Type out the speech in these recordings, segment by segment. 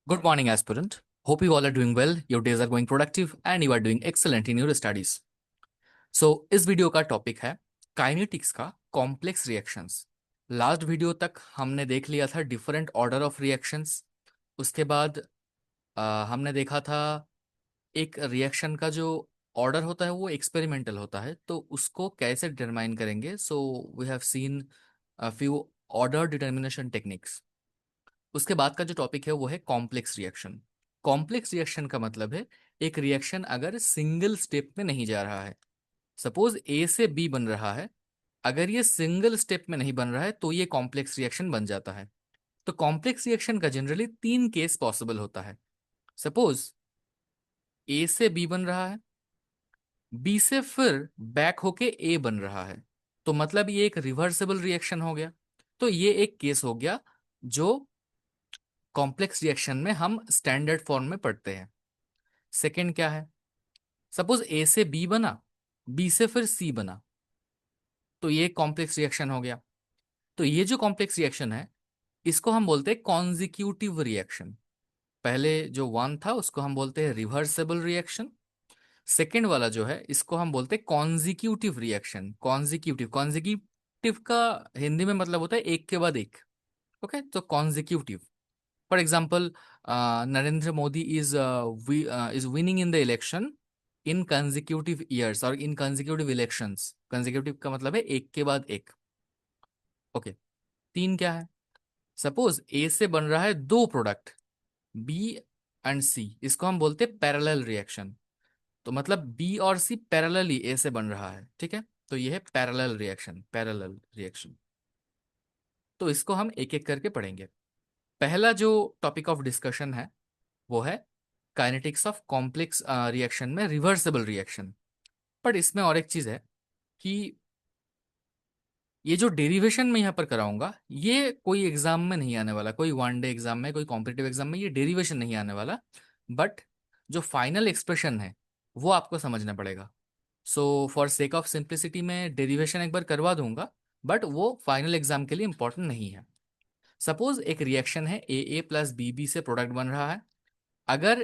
Good morning, aspirant. Hope you all are doing well, your days are going productive, and you are doing excellent in your studies. So, इस video का topic है kinetics का complex reactions. Last video तक हमने देख लिया था different order of reactions. उसके बाद हमने देखा था एक रिएक्शन का जो ऑर्डर होता है वो एक्सपेरिमेंटल होता है, तो उसको कैसे डिटरमाइन करेंगे। So we have seen few order determination techniques. उसके बाद का जो टॉपिक है वो है कॉम्प्लेक्स रिएक्शन। कॉम्प्लेक्स रिएक्शन का मतलब है एक रिएक्शन अगर सिंगल स्टेप में नहीं जा रहा है। सपोज ए से बी बन रहा है, अगर ये सिंगल स्टेप में नहीं बन रहा है तो ये कॉम्प्लेक्स रिएक्शन बन जाता है। तो कॉम्प्लेक्स रिएक्शन का जनरली तीन केस पॉसिबल होता है। सपोज ए से बी बन रहा है, बी से फिर बैक होके ए बन रहा है, तो मतलब ये एक रिवर्सिबल रिएक्शन हो गया। तो ये एक केस हो गया जो कॉम्प्लेक्स रिएक्शन में हम स्टैंडर्ड फॉर्म में पढ़ते हैं। सेकंड क्या है, सपोज ए से बी बना, बी से फिर सी बना, तो ये कॉम्प्लेक्स रिएक्शन हो गया। तो ये जो कॉम्प्लेक्स रिएक्शन है इसको हम बोलते हैं कॉन्जिक्यूटिव रिएक्शन। पहले जो वन था उसको हम बोलते हैं रिवर्सिबल रिएक्शन। सेकेंड वाला जो है इसको हम बोलते हैं कॉन्जिक्यूटिव रिएक्शन। कॉन्जिक्यूटिव कॉन्जिक्यूटिव का हिंदी में मतलब होता है एक के बाद एक। ओके, तो consecutive. For example, Narendra Modi is winning in the election in consecutive years और इन कंजिक्यूटिव इलेक्शंस। कंजिक्यूटिव का मतलब है एक के बाद एक। ओके, तीन क्या है, सपोज ए से बन रहा है दो प्रोडक्ट बी एंड सी, इसको हम बोलते हैं पैरेलल रिएक्शन। तो मतलब बी और सी पैरेलली ए से बन रहा है, ठीक है। तो ये है पैरेलल रिएक्शन, पैरेलल रिएक्शन। तो इसको हम एक एक करके पढ़ेंगे। पहला जो टॉपिक ऑफ डिस्कशन है वो है काइनेटिक्स ऑफ कॉम्प्लेक्स रिएक्शन में रिवर्सिबल रिएक्शन। बट इसमें और एक चीज है कि ये जो डेरिवेशन मैं यहाँ पर कराऊंगा ये कोई एग्जाम में नहीं आने वाला, कोई वन डे एग्जाम में, कोई कॉम्पिटिटिव एग्जाम में ये डेरिवेशन नहीं आने वाला। बट जो फाइनल एक्सप्रेशन है वो आपको समझना पड़ेगा। So for sake of simplicity मैं डेरिवेशन एक बार करवा दूंगा, बट वो फाइनल एग्जाम के लिए इंपॉर्टेंट नहीं है। सपोज एक रिएक्शन है ए प्लस बी से प्रोडक्ट बन रहा है। अगर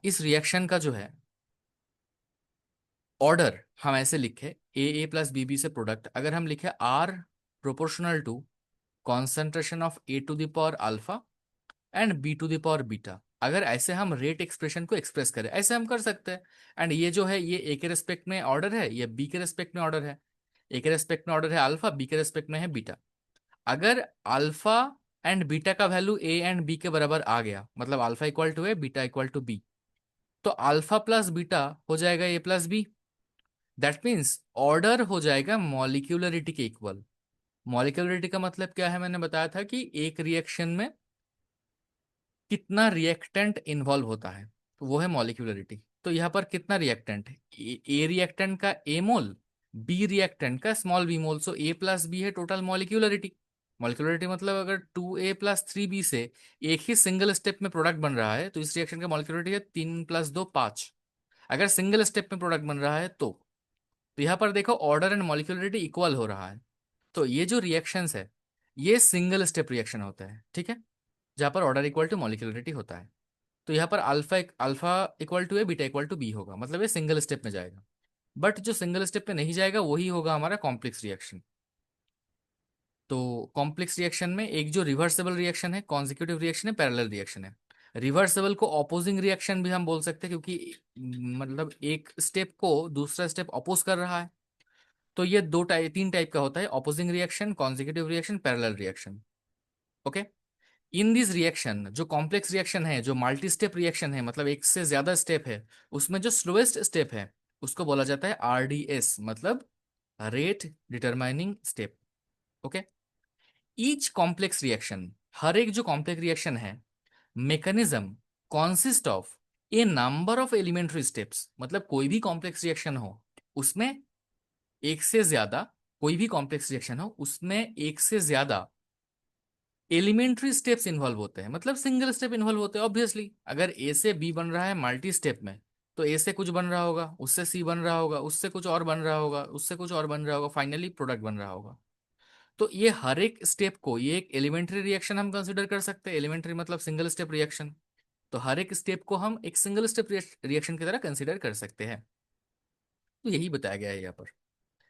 इस रिएक्शन का जो है ऑर्डर हम ऐसे लिखे, ए प्लस बी से प्रोडक्ट अगर हम लिखे R proportional to concentration of A to the power alpha and B to the power beta, अगर ऐसे हम रेट एक्सप्रेशन को एक्सप्रेस करें, ऐसे हम कर सकते हैं। एंड ये जो है ये ए के रेस्पेक्ट में ऑर्डर है, ये बी के रेस्पेक्ट में ऑर्डर है। ए के रेस्पेक्ट में ऑर्डर है अल्फा, बी के रेस्पेक्ट में है बीटा। अगर अल्फा एंड बीटा का वैल्यू ए एंड बी के बराबर आ गया, मतलब alpha equal to A beta equal to B, तो अल्फा प्लस बीटा हो जाएगा A plus B. That means order हो जाएगा मॉलिक्यूलरिटी के इक्वल। मॉलिक्यूलरिटी का मतलब क्या है, मैंने बताया था कि एक रिएक्शन में कितना रिएक्टेंट इन्वॉल्व होता है, तो वो है मॉलिक्यूलरिटी। तो यहाँ पर कितना रिएक्टेंट है, ए रिएक्टेंट का ए मोल, बी रिएक्टेंट का स्मॉल बी मोल, सो ए प्लस बी है टोटल मॉलिक्यूलरिटी। मॉलिक्यूलरिटी मतलब अगर 2a + 3b से एक ही सिंगल स्टेप में प्रोडक्ट बन रहा है तो इस रिएक्शन का मॉलिक्यूलरिटी है 3 + 2 5। अगर सिंगल स्टेप में प्रोडक्ट बन रहा है तो यहाँ पर देखो ऑर्डर एंड मॉलिक्यूलरिटी इक्वल हो रहा है। तो ये जो रिएक्शंस है ये सिंगल स्टेप रिएक्शन होता है, ठीक है, जहाँ पर ऑर्डर इक्वल टू मॉलिक्यूलरिटी होता है। तो यहाँ पर alpha equal to A beta equal to B होगा, मतलब ये सिंगल स्टेप में जाएगा। बट जो सिंगल स्टेप में नहीं जाएगा वही होगा हमारा कॉम्प्लेक्स रिएक्शन। तो कॉम्प्लेक्स रिएक्शन में एक जो रिवर्सिबल रिएक्शन है, कॉन्जिक्यूटिव रिएक्शन है, पैरेलल रिएक्शन है। रिवर्सिबल को ऑपोजिंग रिएक्शन भी हम बोल सकते हैं, क्योंकि मतलब एक स्टेप को दूसरा स्टेप अपोज कर रहा है। तो ये तीन टाइप का होता है, opposing reaction, consecutive reaction, parallel reaction. Okay, in this reaction जो कॉम्प्लेक्स रिएक्शन है, जो मल्टी स्टेप रिएक्शन है, मतलब एक से ज्यादा स्टेप है, उसमें जो स्लोएस्ट स्टेप है उसको बोला जाता है आरडीएस, मतलब rate determining step. Okay, each complex reaction, हर एक जो कॉम्प्लेक्स रिएक्शन है, mechanism consist of a number of elementary steps, मतलब कोई भी कॉम्प्लेक्स रिएक्शन हो उसमें एक से ज्यादा, कोई भी कॉम्प्लेक्स रिएक्शन हो उसमें एक से ज्यादा एलिमेंट्री स्टेप्स इन्वॉल्व होते हैं, मतलब सिंगल स्टेप इन्वॉल्व होते हैं। ऑब्वियसली अगर ए से बी बन रहा है मल्टी स्टेप में, तो ए से कुछ बन रहा होगा, उससे सी बन रहा होगा, उससे कुछ और बन रहा होगा, उससे कुछ और बन रहा होगा, फाइनली प्रोडक्ट बन रहा होगा। तो ये हर एक स्टेप को, ये एक एलिमेंट्री रिएक्शन हम कंसिडर कर सकते हैं। एलिमेंट्री मतलब सिंगल स्टेप रिएक्शन। तो हर एक स्टेप को हम एक सिंगल स्टेप रिएक्शन की तरह कंसिडर कर सकते हैं। तो यही बताया गया है यहाँ पर।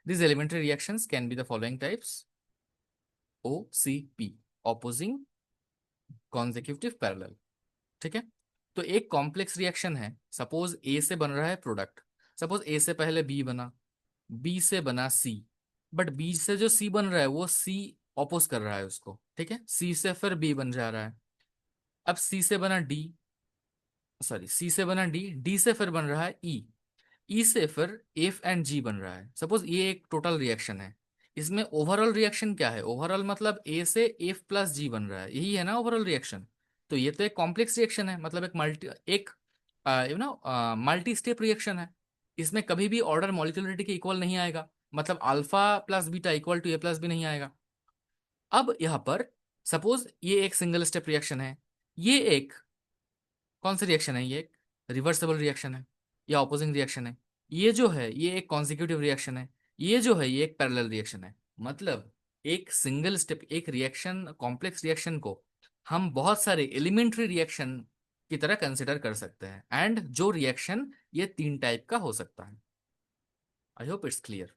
This elementary reactions can be the following types: OCP, opposing consecutive parallel. ठीक है। तो एक कॉम्प्लेक्स रिएक्शन है, सपोज ए से बन रहा है प्रोडक्ट। सपोज ए से पहले बी बना, बी से बना सी, बट बी से जो सी बन रहा है वो सी ऑपोज कर रहा है उसको। ठीक है, सी से फिर बी बन जा रहा है। अब सी से बना डी, सॉरी सी से बना डी, डी से फिर बन रहा है ई, ई से फिर एफ एंड जी बन रहा है। सपोज ये एक टोटल रिएक्शन है। इसमें ओवरऑल रिएक्शन क्या है? ओवरऑल मतलब ए से एफ प्लस जी बन रहा है, यही है ना ओवरऑल रिएक्शन। तो ये तो एक कॉम्प्लेक्स रिएक्शन है, मतलब एक मल्टी स्टेप रिएक्शन है। इसमें कभी भी ऑर्डर मॉलिक्यूलरिटी के इक्वल नहीं आएगा, मतलब alpha plus beta equal to A plus B नहीं आएगा। अब यहाँ पर सपोज ये एक सिंगल स्टेप रिएक्शन है, ये एक कौन सा रिएक्शन है? ये एक रिवर्सिबल रिएक्शन है या ऑपोजिंग रिएक्शन है। ये जो है ये एक कॉन्जिक्यूटिव रिएक्शन है, ये जो है ये एक पैरेलल रिएक्शन है। मतलब एक सिंगल स्टेप एक रिएक्शन, कॉम्प्लेक्स रिएक्शन को हम बहुत सारे एलिमेंट्री रिएक्शन की तरह कंसिडर कर सकते हैं। एंड जो रिएक्शन ये तीन टाइप का हो सकता है। I hope it's clear.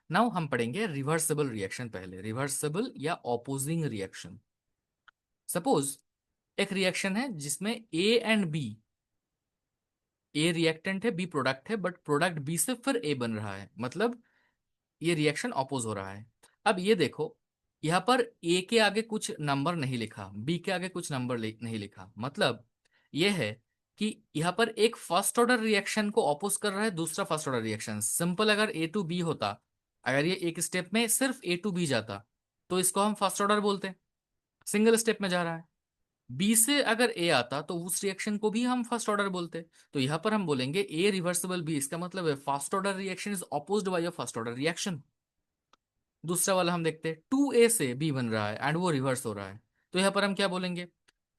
Now हम पढ़ेंगे रिवर्सिबल रिएक्शन पहले, रिवर्सिबल या ऑपोजिंग रिएक्शन। सपोज एक रिएक्शन है जिसमें A and B, A reactant है बी प्रोडक्ट है, बट प्रोडक्ट बी से फिर ए बन रहा है, मतलब ये रिएक्शन ऑपोज हो रहा है। अब ये देखो, यहाँ पर ए के आगे कुछ नंबर नहीं लिखा, बी के आगे कुछ नंबर नहीं लिखा। मतलब ये है कि यहाँ पर एक फर्स्ट ऑर्डर रिएक्शन को ऑपोज कर रहा है दूसरा फर्स्ट ऑर्डर रिएक्शन। सिंपल, अगर ए टू बी होता, अगर ये एक स्टेप में सिर्फ ए टू बी जाता तो इसको हम फर्स्ट ऑर्डर बोलते। सिंगल स्टेप में जा रहा है। बी से अगर ए आता तो उस रिएक्शन को भी हम फर्स्ट ऑर्डर बोलते। तो यहां पर हम बोलेंगे ए रिवर्सिबल बी, इसका मतलब है first order reaction is opposed by a first order reaction. दूसरा वाला हम देखते हैं, टू ए से बी बन रहा है एंड वो रिवर्स हो रहा है, तो यहां पर हम क्या बोलेंगे?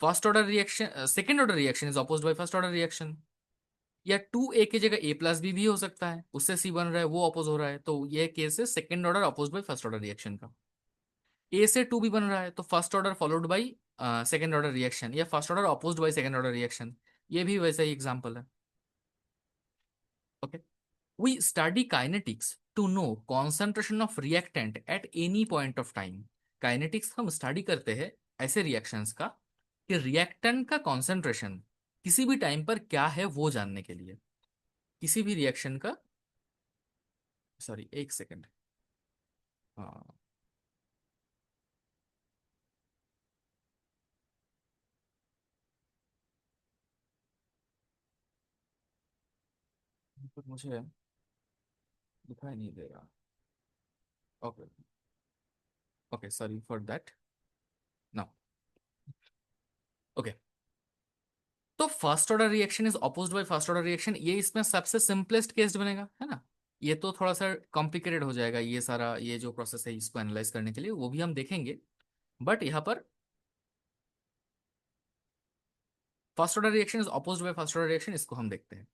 First order reaction, second order reaction is opposed by first order reaction. या टू ए की जगह ए प्लस बी भी हो सकता है, उससे सी बन रहा है वो अपोज हो रहा है, तो ये केस है second order opposed by first order reaction का। ए से टू भी बन रहा है तो first order followed by second order reaction, या first order opposed by second order reaction. ये भी वैसा ही एग्जांपल है। Okay, we study kinetics to know concentration of reactant at any point of time. Kinetics हम स्टडी करते हैं ऐसे रिएक्शंस का कि रिएक्टेंट का कॉन्सेंट्रेशन किसी भी टाइम पर क्या है वो जानने के लिए। किसी भी रिएक्शन का, सॉरी एक सेकेंड, हाँ पर मुझे दिखाई नहीं दे रहा। Okay, okay sorry for that. Now okay, तो first order reaction is opposed by first order reaction, ये इसमें सबसे सिंपलेस्ट केस बनेगा, है ना। ये तो थोड़ा सा कॉम्प्लिकेटेड हो जाएगा, ये सारा ये जो प्रोसेस है इसको एनालाइज करने के लिए, वो भी हम देखेंगे। बट यहाँ पर first order reaction is opposed by first order reaction, इसको हम देखते हैं।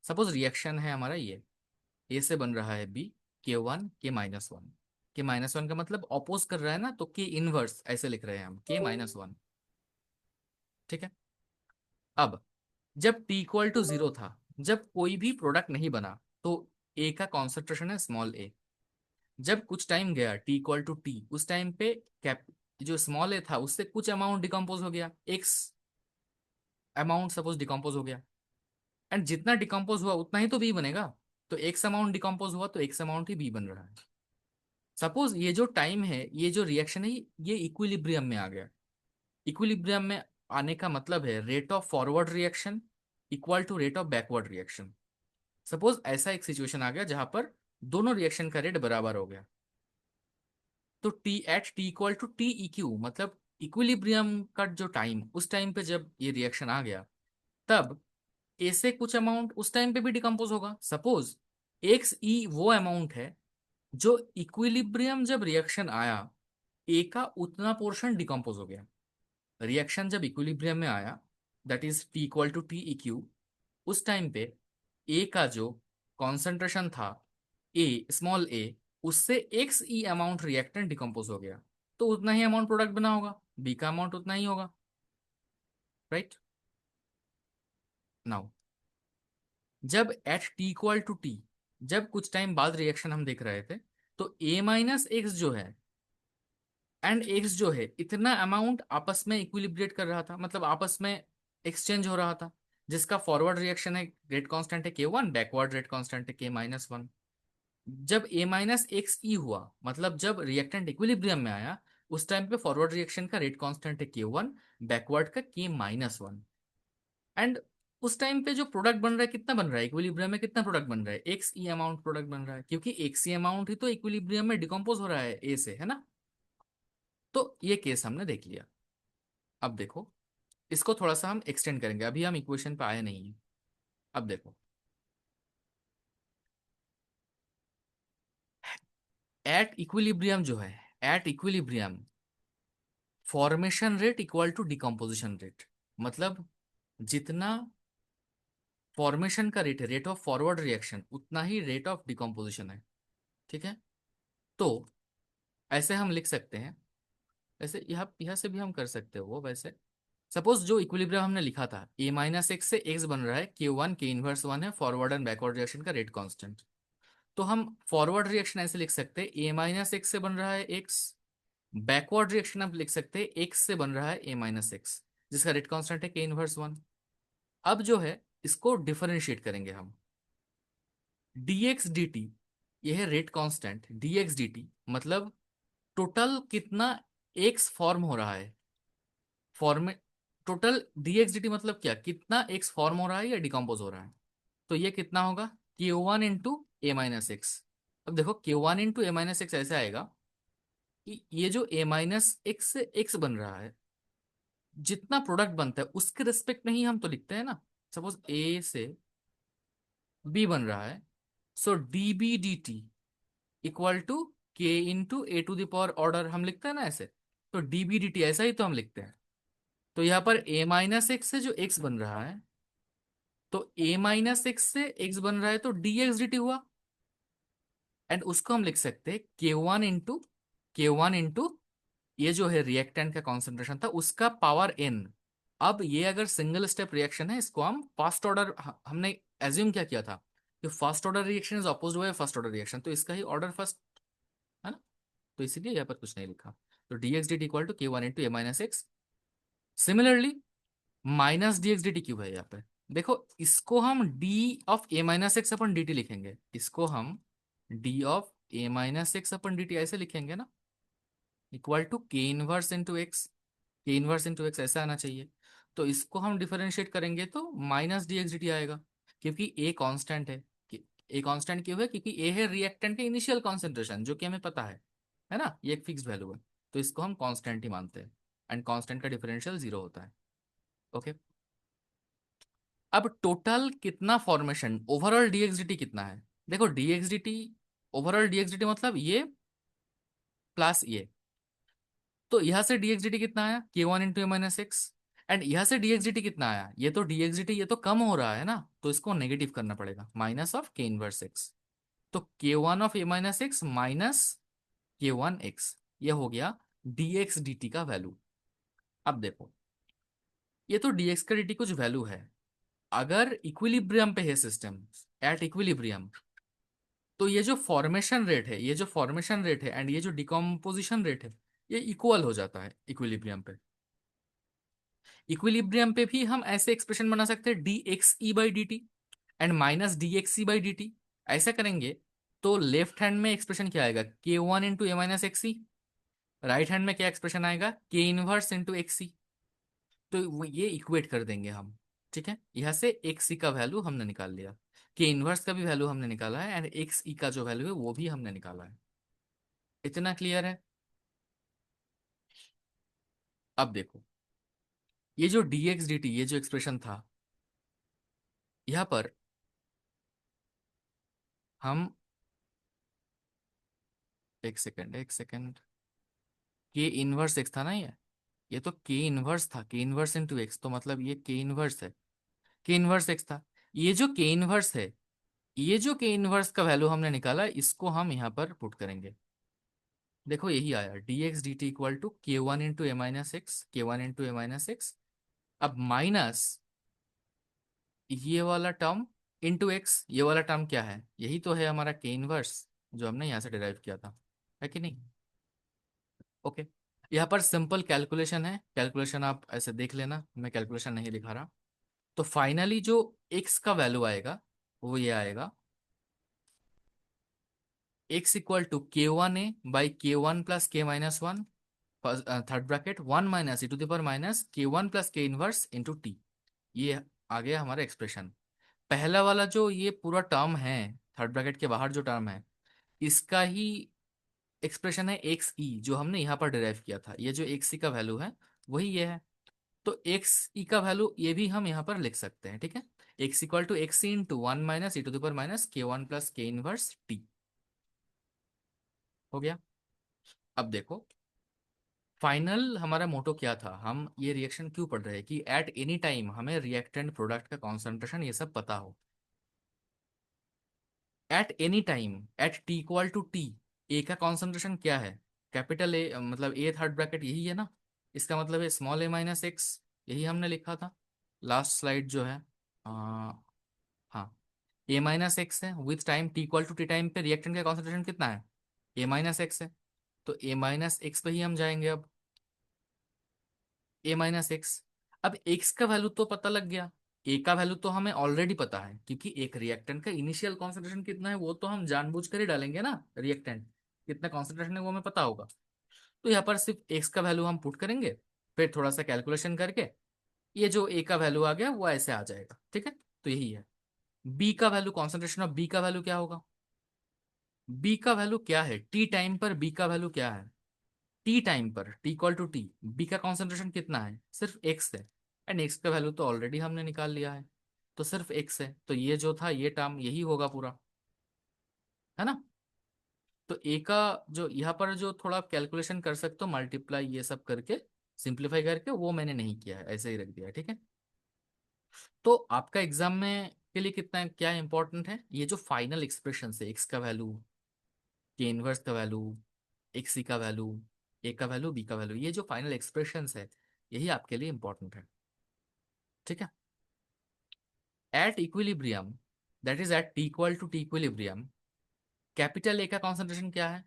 सपोज रिएक्शन है हमारा ये, ए से बन रहा है बी, K1 K-1। K-1 का मतलब अपोज कर रहा है ना, तो के इनवर्स ऐसे लिख रहे हैं हम, K-1। ठीक है। अब जब t इक्वल टू जीरो था, जब कोई भी प्रोडक्ट नहीं बना, तो ए का कॉन्सेंट्रेशन है स्मॉल ए। जब कुछ टाइम गया t इक्वल टू टी, उस टाइम पे कैप जो स्मॉल ए था उससे कुछ अमाउंट डिकम्पोज हो गया, एक्स अमाउंट सपोज डिकम्पोज हो गया। एंड जितना डिकम्पोज हुआ उतना ही तो बी बनेगा। तो एक्स अमाउंट डिकम्पोज हुआ तो एक्स अमाउंट ही बी बन रहा है। सपोज ये जो टाइम है, ये जो रिएक्शन है, ये इक्विलिब्रियम में आ गया। इक्विलिब्रियम में आने का मतलब है rate of forward reaction equal to rate of backward reaction. Suppose ऐसा एक सिचुएशन आ गया जहां पर दोनों रिएक्शन का रेट बराबर हो गया, तो T equal to T E Q, मतलब इक्विलिब्रियम का जो टाइम, उस टाइम पे जब ये रिएक्शन आ गया, तब ए से कुछ अमाउंट उस टाइम पे भी डिकम्पोज होगा। सपोज एक्स ई वो अमाउंट है जो इक्विलिब्रियम जब रिएक्शन आया, ए का उतना पोर्शन डिकम्पोज हो गया। रिएक्शन जब इक्विलिब्रियम में आया, that is T equal to T E Q, उस टाइम पे ए का जो कॉन्सेंट्रेशन था, ए स्मॉल ए, उससे एक्स ई अमाउंट रिएक्टेंट डिकम्पोज हो गया, तो उतना ही अमाउंट प्रोडक्ट बना होगा, बी का अमाउंट उतना ही होगा, राइट। नाउ जब at T equal to T, जब कुछ टाइम बाद रिएक्शन हम देख रहे थे, तो ए माइनस एक्स जो है एंड एक्स जो है, इतना अमाउंट आपस में इक्विलिब्रेट कर रहा था, मतलब आपस में एक्सचेंज हो रहा था, जिसका फॉरवर्ड रिएक्शन है रेट कांस्टेंट है के वन, बैकवर्ड रेट कांस्टेंट है के माइनस वन। जब ए माइनस एक्स ई हुआ, मतलब जब रिएक्टेंट इक्विलिब्रियम में आया, उस टाइम पे फॉरवर्ड रिएक्शन का रेट कांस्टेंट है के वन, बैकवर्ड का के माइनस वन। एंड उस टाइम पे जो प्रोडक्ट बन रहा है कितना बन रहा है, इक्विलिब्रियम में कितना प्रोडक्ट बन रहा है, एक्स ई अमाउंट प्रोडक्ट बन रहा है, क्योंकि एक्स ई अमाउंट ही तो इक्विलिब्रियम में डिकम्पोज हो रहा है ए से, है ना। तो ये केस हमने देख लिया। अब देखो, इसको थोड़ा सा हम एक्सटेंड करेंगे, अभी हम इक्वेशन पे आए नहीं हैं। अब देखो, एट इक्विलिब्रियम जो है, at equilibrium formation rate equal to decomposition rate, मतलब जितना फॉर्मेशन का रेट है, रेट ऑफ फॉरवर्ड रिएक्शन, उतना ही रेट ऑफ डिकम्पोजिशन है, ठीक है। तो ऐसे हम लिख सकते हैं, ऐसे यहाँ यहाँ से भी हम कर सकते हो वो वैसे। सपोज जो इक्विलिब्रियम हमने लिखा था, ए माइनस एक्स से एक्स बन रहा है, के वन के इनवर्स वन है फॉरवर्ड एंड बैकवर्ड रिएक्शन का रेट कांस्टेंट। तो हम फॉरवर्ड रिएक्शन ऐसे लिख सकते हैं, ए माइनस एक्स से बन रहा है एक्स, बैकवर्ड रिएक्शन आप लिख सकते हैं एक्स से बन रहा है ए माइनस एक्स, जिसका रेट कांस्टेंट है के इनवर्स वन। अब जो है, इसको डिफरेंशिएट करेंगे हम, dx dt, यह है रेट कांस्टेंट dx dt, मतलब टोटल कितना एक्स फॉर्म हो रहा है, फॉर्म टोटल dx dt मतलब क्या, कितना एक्स फॉर्म हो रहा है या डिकम्पोज हो रहा है। तो ये कितना होगा, Q one into A minus X. अब देखो Q one into A minus x ऐसे आएगा कि ये जो ए माइनस एक्स से एक्स बन रहा है, जितना प्रोडक्ट बनता है उसके रिस्पेक्ट में ही हम तो लिखते हैं ना। सपोज ए से बी बन रहा है, so D B D T equal to K into A to the power order, हम लिखते हैं ना ऐसे। तो डी बी डी टी ऐसा ही तो हम लिखते हैं। तो यहाँ पर ए माइनस एक्स से जो एक्स बन रहा है, तो ए माइनस एक्स से एक्स बन रहा है तो डी एक्स डी टी हुआ। एंड उसको हम लिख सकते हैं के वन इंटू ये जो है रिएक्टेंट का कॉन्सेंट्रेशन था उसका पावर एन। अब ये अगर सिंगल स्टेप रिएक्शन है, इसको हम फर्स्ट ऑर्डर, हमने एज्यूम क्या किया था कि first order reaction is opposed by first order reaction, तो इसका ही ऑर्डर फर्स्ट, है ना। तो इसीलिए यहाँ पर कुछ नहीं लिखा। तो D X D T equal to K one into A minus X. Similarly minus D X D T cube है यहाँ पे। देखो इसको हम D of A minus X upon D T लिखेंगे, इसको हम D of A minus X upon D T ऐसे लिखेंगे ना, equal to K inverse into X, K inverse into X ऐसा आना चाहिए। तो इसको हम डिफरेंशिएट करेंगे तो minus D X D T आएगा, क्योंकि ए कांस्टेंट है। ए कांस्टेंट क्यों है, क्योंकि ए है रिएक्टेंट के इनिशियल कॉन्सेंट्रेशन, जो कि हमें पता है ना, ये एक फिक्स वैल्यू है। तो इसको हम कांस्टेंट ही मानते हैं, एंड कांस्टेंट का डिफरेंशियल जीरो होता है। ओके। अब टोटल कितना फॉर्मेशन, ओवरऑल डीएक्सडीटी कितना है। देखो डीएक्सडीटी, ओवरऑल डीएक्सडीटी मतलब ये प्लस ये, तो यहां से डीएक्सडीटी कितना आया, के one into A minus x. And यहां से डीएक्सडीटी कितना आया, ये तो डीएक्सडीटी ये तो कम हो रहा है ना, तो इसको नेगेटिव करना पड़ेगा, माइनस ऑफ के इनवर्स एक्स। तो के one of A minus x minus K one x, ये हो गया डीएक्स डी का वैल्यू। अब देखो, ये तो डीएक्स का डी कुछ वैल्यू है, अगर इक्विलिब्रियम पे है सिस्टम, एट इक्विलिब्रियम, तो ये जो फॉर्मेशन रेट है, ये जो फॉर्मेशन रेट है एंड ये जो डिकम्पोजिशन रेट है, ये इक्वल हो जाता है इक्विलिब्रियम पे। इक्विलिब्रियम पे भी हम ऐसे एक्सप्रेशन बना सकते हैं, D x E by D T and minus D x E by D T. ऐसा करेंगे तो लेफ्ट हैंड में एक्सप्रेशन क्या आएगा, के one into A minus x E. Right hand में क्या एक्सप्रेशन आएगा, के इनवर्स इंटू एक्स ई। तो ये इक्वेट कर देंगे हम, ठीक है। यहाँ से एक्स ई का वैल्यू हमने निकाल लिया, के इनवर्स का भी वैल्यू हमने निकाला है, एंड एक्स ई का जो वैल्यू है वो भी हमने निकाला है। इतना क्लियर है। अब देखो, ये जो डी एक्स डी टी, ये जो एक्सप्रेशन था, यहाँ पर हम, एक सेकेंड, के इनवर्स एक्स था ना ये तो के इनवर्स था, के इनवर्स इनटू एक्स, तो मतलब ये के इनवर्स है, के इनवर्स एक्स था। ये जो के इनवर्स है, ये जो के इनवर्स का वैल्यू हमने निकाला इसको हम यहाँ पर पुट करेंगे। देखो यही आया D X D T equal to K one into A minus X, K one into A minus X. अब माइनस ये वाला टर्म इंटू एक्स, ये वाला टर्म क्या है, यही तो है हमारा के इनवर्स जो हमने यहाँ से डिराइव किया था, है कि नहीं। ओके, यहाँ पर सिंपल कैलकुलेशन है, कैलकुलेशन आप ऐसे देख लेना, मैं कैलकुलेशन नहीं दिखा रहा। तो फाइनली जो एक्स का वैल्यू आएगा वो ये आएगा, X equal to K one A by K one plus K minus one, third bracket one minus E to the power minus K one plus K inverse into T. ये आ गया हमारा expression. पहला वाला जो ये पूरा टर्म है, थर्ड ब्रैकेट के बाहर जो टर्म है, इसका ही एक्सप्रेशन है एक्स ई जो हमने यहाँ पर डिराइव किया था। ये जो एक्स ई का वैल्यू है वही ये है। तो एक्स ई का वैल्यू ये भी हम यहाँ पर लिख सकते हैं, ठीक है। X equal to X into one minus E to the power minus K one plus K inverse T हो गया। अब देखो फाइनल हमारा मोटो क्या था, हम ये रिएक्शन क्यों पढ़ रहे हैं कि एट एनी टाइम हमें रिएक्टेंट प्रोडक्ट का कॉन्सेंट्रेशन ये सब पता हो। At any time at T equal to T, A का कॉन्सेंट्रेशन क्या है, कैपिटल ए, मतलब ए थर्ड ब्रैकेट यही है ना, इसका मतलब है स्मॉल ए माइनस एक्स, यही हमने लिखा था लास्ट स्लाइड जो है। हाँ, ए माइनस एक्स है with time T equal to T time पे रिएक्टेंट का कॉन्सेंट्रेशन कितना है, ए माइनस एक्स है। तो ए माइनस एक्स पे ही हम जाएंगे अब, ए माइनस एक्स। अब एक्स का वैल्यू तो पता लग गया, ए का वैल्यू तो हमें ऑलरेडी पता है क्योंकि एक रिएक्टेंट का इनिशियल कॉन्सेंट्रेशन कितना है वो तो हम जानबूझ कर ही डालेंगे ना, रिएक्टेंट कितना कॉन्सेंट्रेशन है वो हमें पता होगा। तो यहाँ पर सिर्फ एक्स का वैल्यू हम पुट करेंगे, फिर थोड़ा सा कैलकुलेशन करके ये जो ए का वैल्यू आ गया वो ऐसे आ जाएगा, ठीक है। तो यही है बी का वैल्यू, कॉन्सेंट्रेशन ऑफ बी का वैल्यू क्या होगा, बी का वैल्यू क्या है टी टाइम पर, बी का वैल्यू क्या है टी टाइम पर, T equal to T, B का कॉन्सेंट्रेशन कितना है सिर्फ एक्स है, एंड एक्स का वैल्यू तो ऑलरेडी हमने निकाल लिया है, तो सिर्फ एक्स है, तो ये जो था ये टर्म यही होगा पूरा, है ना। तो ए का जो यहाँ पर जो थोड़ा कैलकुलेशन कर सकते हो मल्टीप्लाई ये सब करके, सिंप्लीफाई करके, वो मैंने नहीं किया है, ऐसे ही रख दिया है, ठीक है। तो आपका एग्जाम में के लिए कितना क्या इंपॉर्टेंट है, ये जो फाइनल एक्सप्रेशन है एक्स का वैल्यू, के इनवर्स का वैल्यू, एक्स सी का वैल्यू, ए का वैल्यू, बी का वैल्यू, ये जो फाइनल एक्सप्रेशंस है यही आपके लिए इंपॉर्टेंट है, ठीक है। At equilibrium, that is at T equal to T equilibrium, capital A का कॉन्सेंट्रेशन क्या है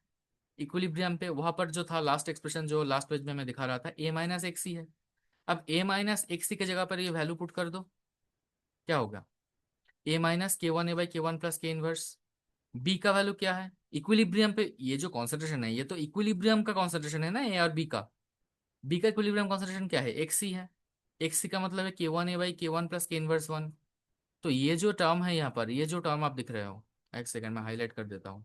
इक्विलिब्रियम पे, वहां पर जो था लास्ट एक्सप्रेशन जो लास्ट पेज में मैं दिखा रहा था, ए माइनस एक्स सी है। अब ए माइनस एक्स सी की जगह पर ये वैल्यू पुट कर दो, क्या होगा, ए minus K one A by K one plus K inverse. B का वैल्यू क्या है इक्विलिब्रियम पे, ये जो कॉन्सेंट्रेशन है ये तो इक्विलिब्रियम का कॉन्सेंट्रेशन है ना, ए और बी का, बी का इक्विलिब्रियम कॉन्सेंट्रेशन क्या है एक्स सी है, एक्स सी का मतलब है के one A by K one plus K inverse one. तो ये जो टर्म है यहाँ पर, ये जो टर्म आप दिख रहे हो, एक सेकंड में हाईलाइट कर देता हूँ,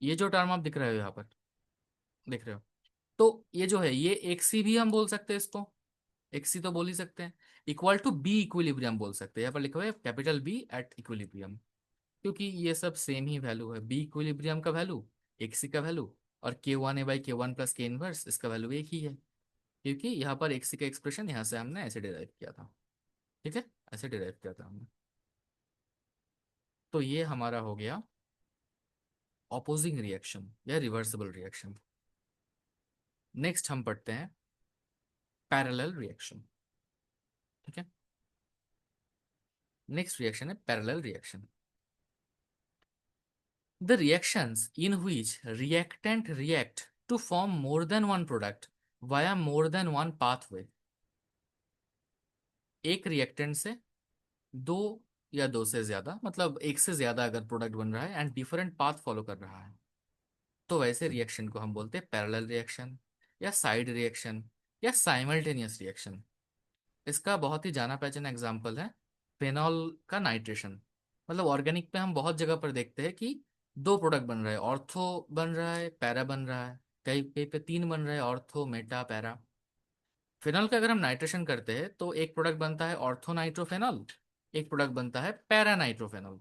ये जो टर्म आप दिख रहे हो यहाँ पर, दिख रहे हो, तो ये जो है ये एक्स सी भी हम बोल सकते हैं इसको, एक्स सी तो बोल ही सकते हैं, इक्वल टू बी इक्विलिब्रियम बोल सकते हैं, यहाँ पर लिखा हुआ है कैपिटल बी एट इक्विलिब्रियम, क्योंकि ये सब सेम ही वैल्यू है, बी इक्विलिब्रियम का वैल्यू, एक्स सी का वैल्यू, और के one A by K one plus K inverse इसका वैल्यू एक ही है, क्योंकि यहाँ पर एक्स सी का एक्सप्रेशन यहाँ से हमने ऐसे डिराइव किया था, ठीक है, ऐसे डिराइव किया था हमने। तो ये हमारा हो गया ऑपोजिंग रिएक्शन या रिवर्सिबल रिएक्शन। नेक्स्ट हम पढ़ते हैं पैरेलल रिएक्शन, ठीक है। नेक्स्ट रिएक्शन है parallel reaction. The reactions in which reactant react to form more than one product via more than one pathway। एक रिएक्टेंट से दो या दो से ज्यादा, मतलब एक से ज्यादा अगर प्रोडक्ट बन रहा है एंड डिफरेंट पाथ फॉलो कर रहा है, तो वैसे रिएक्शन को हम बोलते हैं पैरेलल रिएक्शन या साइड रिएक्शन या साइमल्टेनियस रिएक्शन। इसका बहुत ही जाना पहचाना एग्जाम्पल है फेनॉल का नाइट्रेशन। मतलब ऑर्गेनिक पे हम बहुत जगह पर देखते हैं कि दो प्रोडक्ट बन रहा है, ऑर्थो बन रहा है, पैरा बन रहा है, कहीं कहीं पे तीन बन रहे हैं, ऑर्थो मेटा पैरा। फेनॉल का अगर हम नाइट्रेशन करते हैं तो एक प्रोडक्ट बनता है ऑर्थो नाइट्रोफेनॉल, एक प्रोडक्ट बनता है पैरा नाइट्रोफेनॉल।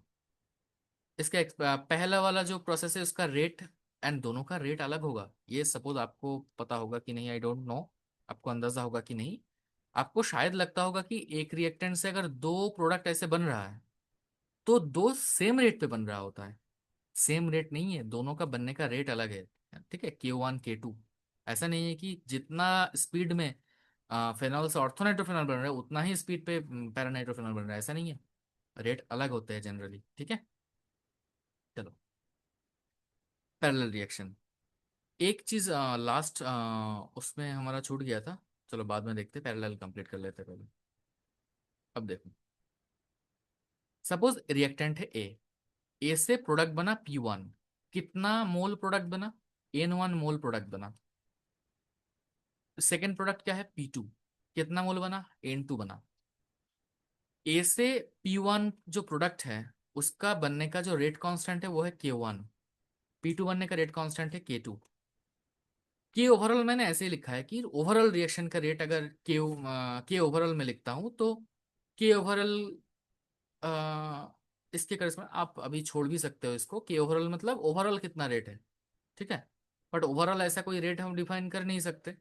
इसका पहला वाला जो प्रोसेस है उसका रेट एंड दोनों का रेट अलग होगा, ये सपोज आपको पता होगा कि नहीं, आई डोंट नो आपको अंदाजा होगा कि नहीं। आपको शायद लगता होगा कि एक रिएक्टेंट से अगर दो प्रोडक्ट ऐसे बन रहा है तो दो सेम रेट पे बन रहा होता है। सेम रेट नहीं है, दोनों का बनने का रेट अलग है। ठीक है, K1 K2। ऐसा नहीं है कि जितना स्पीड में फेनॉल से ऑर्थोनाइट्रोफेनॉल बन रहा है उतना ही स्पीड पे पैरानाइट्रोफेनॉल बन रहा है, ऐसा नहीं है। रेट अलग होते हैं जनरली। ठीक है, चलो पैरेलल रिएक्शन। एक चीज लास्ट उसमें हमारा छूट गया था, चलो बाद में देखते, पैरेलल कंप्लीट कर लेते हैं पहले। अब देखो, सपोज रिएक्टेंट है ए से प्रोडक्ट बना P1। कितना मोल प्रोडक्ट बना? N1 मोल प्रोडक्ट बना। सेकेंड प्रोडक्ट क्या है? P2। कितना मोल बना? N2 बना। ए से P1 जो प्रोडक्ट है उसका बनने का जो रेट कांस्टेंट है वो है K1। P2 बनने का रेट कांस्टेंट है K2। के ओवरऑल मैंने ऐसे ही लिखा है कि ओवरऑल रिएक्शन का रेट अगर के ओवरऑल में लिखता हूं तो के ओवरऑल इसके करिस्मा आप अभी छोड़ भी सकते हो इसको। के ओवरऑल मतलब ओवरऑल कितना रेट है। ठीक है, बट ओवरऑल ऐसा कोई रेट हम डिफाइन कर नहीं सकते।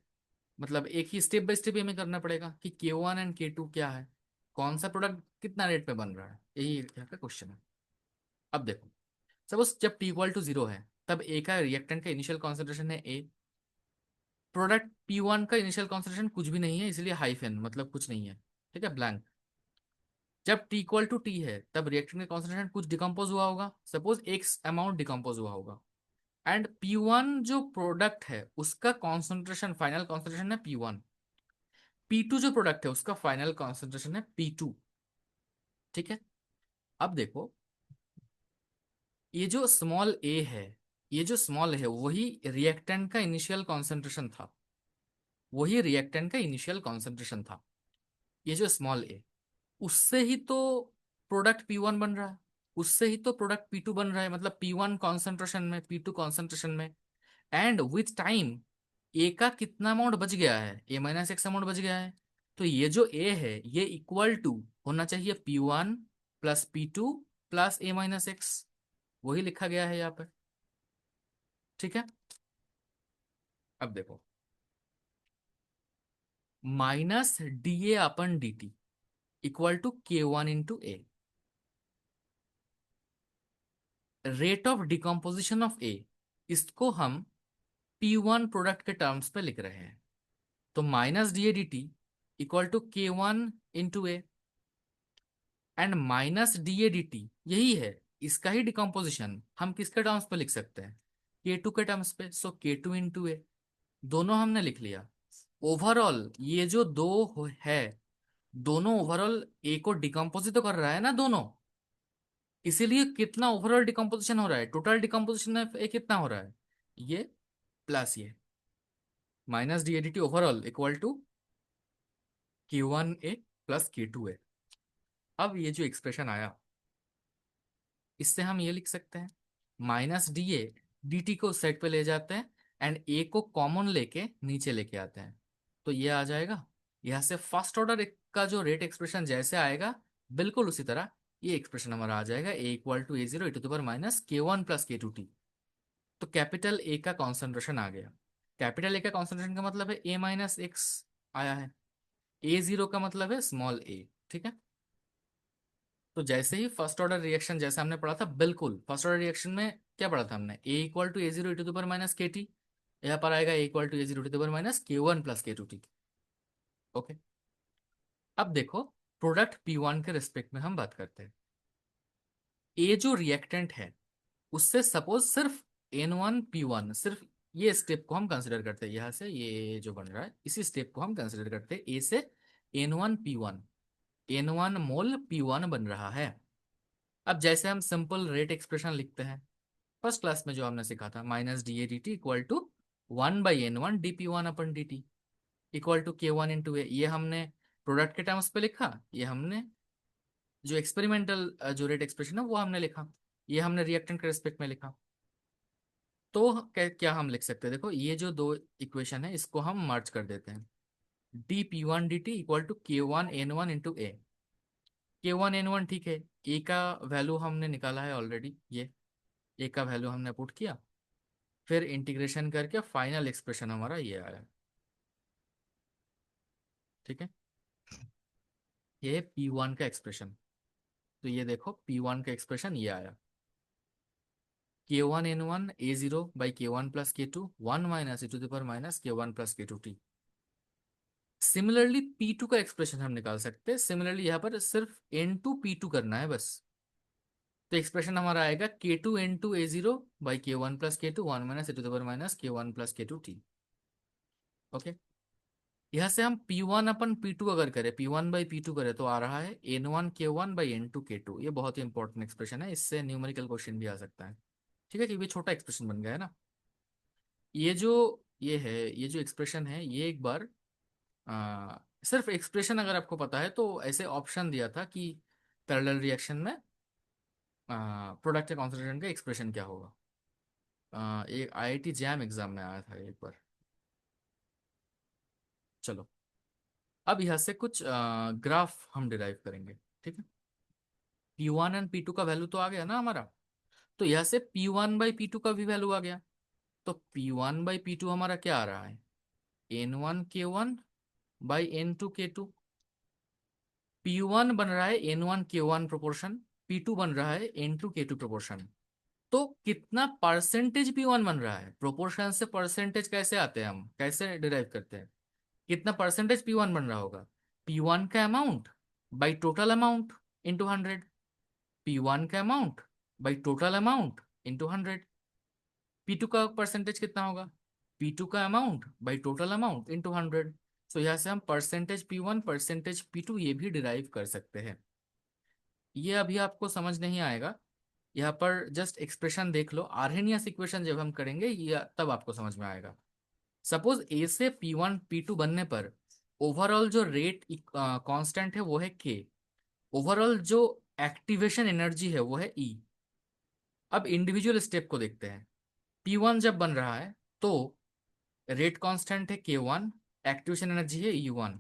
मतलब एक ही स्टेप बाय स्टेप हमें करना पड़ेगा कि K1 एंड K2 क्या है, कौन सा प्रोडक्ट कितना रेट पे बन रहा है, यही यहाँ का क्वेश्चन है। अब देखो, सपोज जब T=0 है तब ए का रिएक्टेंट का इनिशियल कॉन्सेंट्रेशन है ए। प्रोडक्ट P1 का इनिशियल कॉन्सेंट्रेशन कुछ भी नहीं है, इसलिए हाइफन मतलब कुछ नहीं है। ठीक है, ब्लैंक। जब T=T है तब रिएक्टेंट का कॉन्सेंट्रेशन कुछ डिकम्पोज हुआ होगा, सपोज एक्स अमाउंट डिकम्पोज हुआ होगा। एंड P1 जो प्रोडक्ट है उसका कॉन्सेंट्रेशन, फाइनल कॉन्सेंट्रेशन है P1। P2 जो प्रोडक्ट है उसका फाइनल कॉन्सेंट्रेशन है P2। ठीक है, अब देखो, ये जो स्मॉल ए है, ये जो स्मॉल है वही रिएक्टेंट का इनिशियल कॉन्सेंट्रेशन था। वही रिएक्टेंट का इनिशियल कॉन्सेंट्रेशन था, ये जो स्मॉल ए। उससे ही तो प्रोडक्ट P1 बन रहा है, उससे ही तो प्रोडक्ट P2 बन रहा है। मतलब P1 कॉन्सेंट्रेशन में, P2 कॉन्सेंट्रेशन में। एंड विथ टाइम ए का कितना अमाउंट बच गया है? A-X अमाउंट बच गया है। तो ये जो ए है ये इक्वल टू होना चाहिए P1 plus P2 plus A-X। वही लिखा गया है यहाँ पे। ठीक है, अब देखो, minus DA/dt equal to K1 × A। Rate of decomposition of A, इसको हम P1 प्रोडक्ट के टर्म्स पे लिख रहे हैं। तो minus DA/dt equal to K1 × A। And minus DA/dt यही है, इसका ही डिकम्पोजिशन हम किसके टर्म्स पे लिख सकते हैं? K2 के टर्म्स पे। सो K2 × A। दोनों हमने लिख लिया। ओवरऑल ये जो है, दोनों ओवरऑल ए को डिकम्पोज तो कर रहा है ना दोनों। इसीलिए कितना ओवरऑल डिकम्पोजिशन हो रहा है, टोटल डिकम्पोजिशन ऑफ ए कितना हो रहा है? ये प्लस ये minus DA/dt overall equal to K1 A plus K2 A। अब ये जो एक्सप्रेशन आया, इससे हम ये लिख सकते हैं, -DA/dt को साइड पे ले जाते हैं एंड ए को कॉमन लेके नीचे लेके आते हैं। तो ये आ जाएगा। यहाँ से फर्स्ट ऑर्डर का जो रेट एक्सप्रेशन जैसे आएगा बिल्कुल उसी तरह ये एक्सप्रेशन हमारा आ जाएगा, A=A0 e⁻k1 + k2t। तो कैपिटल ए का कॉन्सेंट्रेशन आ गया। कैपिटल ए का कॉन्सेंट्रेशन का मतलब है A-X आया है। A0 का मतलब है स्मॉल ए। ठीक है, तो जैसे ही फर्स्ट ऑर्डर रिएक्शन जैसे हमने पढ़ा था, बिल्कुल फर्स्ट ऑर्डर रिएक्शन में क्या पढ़ा था हमने? A=A0 e⁻kt। यहाँ पर आएगा A=A0 e⁻k1 + k2t। ओके, अब देखो, प्रोडक्ट P1 के रिस्पेक्ट में हम बात करते हैं। ए जो रिएक्टेंट है उससे सपोज सिर्फ N1 P1, सिर्फ ये स्टेप को हम कंसिडर करते हैं। यहाँ से ये जो बन रहा है इसी स्टेप को हम कंसिडर करते हैं। ए से N1 P1, N1 मोल P1 बन रहा है। अब जैसे हम सिंपल रेट एक्सप्रेशन लिखते हैं फर्स्ट क्लास में जो हमने सीखा था, -DA/dt equal to 1/N1 dP1/dt equal to K1 × A। ये हमने प्रोडक्ट के टर्म्स पे लिखा, ये हमने जो एक्सपेरिमेंटल जो रेट एक्सप्रेशन है वो हमने लिखा, ये हमने रिएक्टेंट के रिस्पेक्ट में लिखा। तो क्या हम लिख सकते हैं? देखो, ये जो दो इक्वेशन है इसको हम मर्ज कर देते हैं। dP1 dt equal to K1 N1 × A। K1 N1 ठीक है, ए का वैल्यू हमने निकाला है ऑलरेडी। ये ए का वैल्यू हमने पुट किया, फिर इंटीग्रेशन करके फाइनल एक्सप्रेशन हमारा ये आया। ठीक है, ये P1 का एक्सप्रेशन। तो ये देखो P1 का एक्सप्रेशन ये आया, K1 N1 A0 by K1 plus K2 1 minus e to the power minus K1 plus K2t। Similarly P2 का एक्सप्रेशन हम निकाल सकते हैं। सिमिलरली यहाँ पर सिर्फ N2 P2 करना है बस। तो एक्सप्रेशन हमारा आएगा K2N2 A0 by K1 plus K2 1 minus e to the power minus K1 plus K2t। Okay, यहाँ से हम P1/P2 अगर करें, P1/P2 करें तो आ रहा है N1K1/N2K2। ये बहुत ही इंपॉर्टेंट एक्सप्रेशन है, इससे न्यूमेरिकल क्वेश्चन भी आ सकता है। ठीक है, क्योंकि छोटा एक्सप्रेशन बन गया है ना। ये जो ये है, ये जो एक्सप्रेशन है, ये एक बार सिर्फ एक्सप्रेशन अगर आपको पता है तो ऐसे ऑप्शन दिया था कि पैरेलल रिएक्शन में प्रोडक्ट कॉन्सेंट्रेशन का एक्सप्रेशन क्या होगा। एक IIT जैम एग्जाम में आया था एक बार। चलो, अब यहाँ से कुछ ग्राफ हम डिराइव करेंगे। ठीक है, P1 एंड P2 का वैल्यू तो आ गया ना हमारा, तो यहाँ से P1/P2 का भी वैल्यू आ गया। तो P1/P2 हमारा क्या आ रहा है, N1K1/N2K2। P1 बन रहा है N1K1 प्रोपोर्शन, P2 बन रहा है N2K2 प्रोपोर्शन। तो कितना परसेंटेज P1 बन रहा है, प्रोपोर्शन से परसेंटेज कैसे आते हैं, हम कैसे डिराइव करते हैं, कितना परसेंटेज P1 बन रहा होगा, P1 का amount by total amount into 100। P1 का amount by total amount into 100। P2 का परसेंटेज कितना होगा, P2 का amount by total amount into 100। सो यहाँ से हम परसेंटेज P1 परसेंटेज P2 ये भी डिराइव कर सकते हैं। ये अभी आपको समझ नहीं आएगा, यहाँ पर जस्ट एक्सप्रेशन देख लो। आर्हेनियस इक्वेशन जब हम करेंगे ये तब आपको समझ में आएगा। सपोज ए से P1 P2 बनने पर ओवरऑल जो रेट कांस्टेंट है वो है K, ओवरऑल जो एक्टिवेशन एनर्जी है वो है E। अब इंडिविजुअल स्टेप को देखते हैं। P1 जब बन रहा है तो रेट कांस्टेंट है K1, एक्टिवेशन एनर्जी है E1।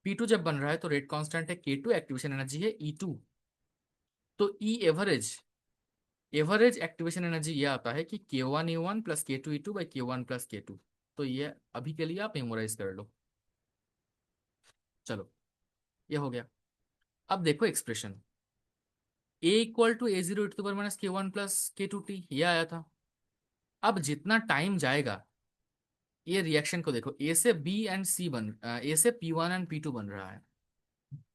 P2 जब बन रहा है तो रेट कांस्टेंट है K2, एक्टिवेशन एनर्जी है E2। तो E average, average activation energy ये आता है कि K1 E1 plus K2 E2 by K1 plus K2। तो ये अभी के लिए आप मेमोराइज कर लो। चलो, ये हो गया। अब देखो expression A = A0 e to the power minus K1 plus K2t, ये आया था। अब जितना टाइम जाएगा, ये रिएक्शन को देखो, ए से P1 एंड P2 बन रहा है।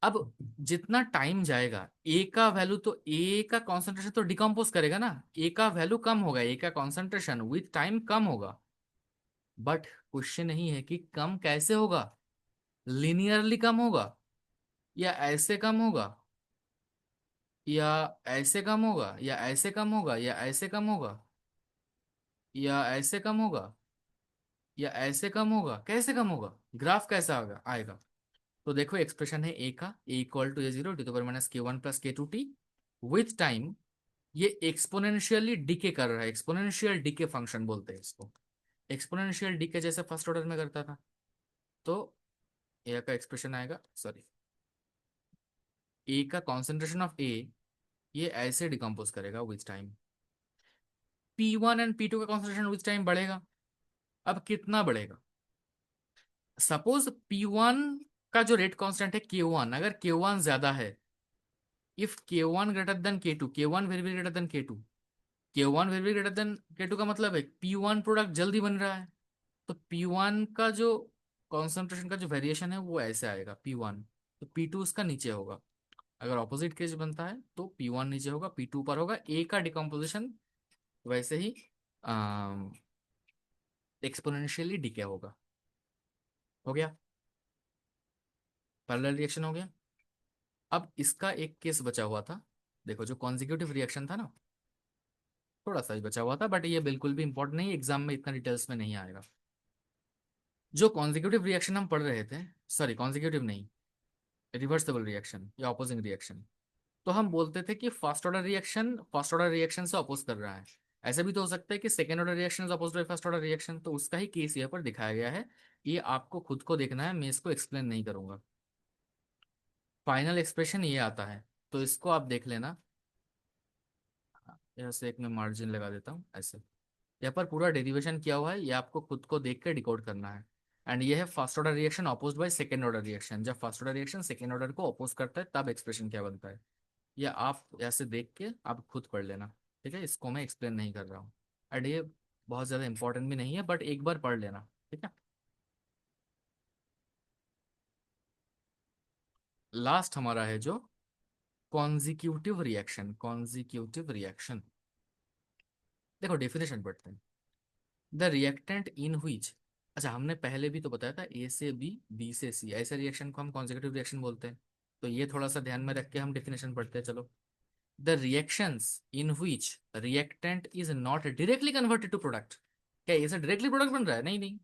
अब जितना टाइम जाएगा, ए का वैल्यू तो ए का कॉन्सेंट्रेशन तो डिकम्पोज करेगा ना, ए का वैल्यू कम होगा, ए का कॉन्सेंट्रेशन विथ टाइम कम होगा। बट क्वेश्चन नहीं है कि कम कैसे होगा, लिनियरली कम होगा या ऐसे कम होगा या ऐसे कम होगा या ऐसे कम होगा या ऐसे कम होगा या ऐसे कम होगा या ऐसे कम होगा, कैसे कम होगा, ग्राफ कैसा आएगा आएगा। तो देखो एक्सप्रेशन है ए का, A = A0 e to the power minus K1 plus K2t with time. ये एक्सपोनेंशियली डिके कर रहा है, एक्सपोनेंशियल डिके फंक्शन बोलते हैं इसको। एक्सपोनेंशियल डिके जैसे फर्स्ट ऑर्डर में करता था। तो ए का एक्सप्रेशन आएगा, सॉरी, ए का कॉन्सेंट्रेशन ऑफ ए ये ऐसे डिकम्पोज करेगा with time. P1 and P2 का कॉन्सेंट्रेशन विथ टाइम बढ़ेगा। अब कितना बढ़ेगा, सपोज P1 का जो रेट कांस्टेंट है K1, अगर K1 ज्यादा है, if K1 greater than K2, K1 very very greater than K2, K1 very very greater than K2 का मतलब है P1 प्रोडक्ट जल्दी बन रहा है। तो P1 का जो कॉन्सेंट्रेशन का जो वेरिएशन है वो ऐसे आएगा P1, तो P2 उसका नीचे होगा। अगर ऑपोजिट केस बनता है तो P1 नीचे होगा, P2 ऊपर होगा। ए का डिकम्पोजिशन वैसे ही एक्सपोनेंशियली डिके होगा। हो गया, पैरेलल रिएक्शन हो गया। अब इसका एक केस बचा हुआ था, देखो जो कॉन्जिक्यूटिव रिएक्शन था ना, थोड़ा सा ही बचा हुआ था, बट ये बिल्कुल भी इंपॉर्टेंट नहीं, एग्जाम में इतना डिटेल्स में नहीं आएगा। जो कॉन्जिक्यूटिव रिएक्शन हम पढ़ रहे थे, सॉरी कॉन्जिक्यूटिव नहीं, रिवर्सिबल रिएक्शन या ऑपोजिंग रिएक्शन, तो हम बोलते थे कि फर्स्ट ऑर्डर रिएक्शन से अपोज कर रहा है। ऐसा भी तो हो सकता है कि सेकेंड ऑर्डर रिएक्शन से अपोज फर्स्ट ऑर्डर रिएक्शन, तो उसका ही केस यहाँ पर दिखाया गया है। ये आपको खुद को देखना है, मैं इसको एक्सप्लेन नहीं करूंगा। फाइनल एक्सप्रेशन ये आता है, तो इसको आप देख लेना। यहाँ से एक मैं मार्जिन लगा देता हूँ ऐसे। यहाँ पर पूरा डेरिवेशन किया हुआ है, ये आपको खुद को देख के डिकोड करना है। एंड ये है first order reaction opposed by second order reaction. जब first order reaction second order को अपोज करता है तब एक्सप्रेशन क्या बनता है, या आप ऐसे देख के आप खुद पढ़ लेना। ठीक है, इसको मैं एक्सप्लेन नहीं कर रहा हूँ, एंड ये बहुत ज़्यादा इंपॉर्टेंट भी नहीं है, बट एक बार पढ़ लेना। ठीक है, लास्ट हमारा है जो कॉन्जिक्यूटिव रिएक्शन। कॉन्जिक्यूटिव रिएक्शन, देखो डेफिनेशन पढ़ते हैं। द रिएक्टेंट इन व्हिच, अच्छा हमने पहले भी तो बताया था ए से बी, बी से सी, ऐसे रिएक्शन को हम कॉन्जिक्यूटिव रिएक्शन बोलते हैं। तो ये थोड़ा सा ध्यान में रख के हम डेफिनेशन पढ़ते हैं, चलो। The reactions in which reactant is not directly converted to product, क्या ये से डायरेक्टली प्रोडक्ट बन रहा है? नहीं नहीं,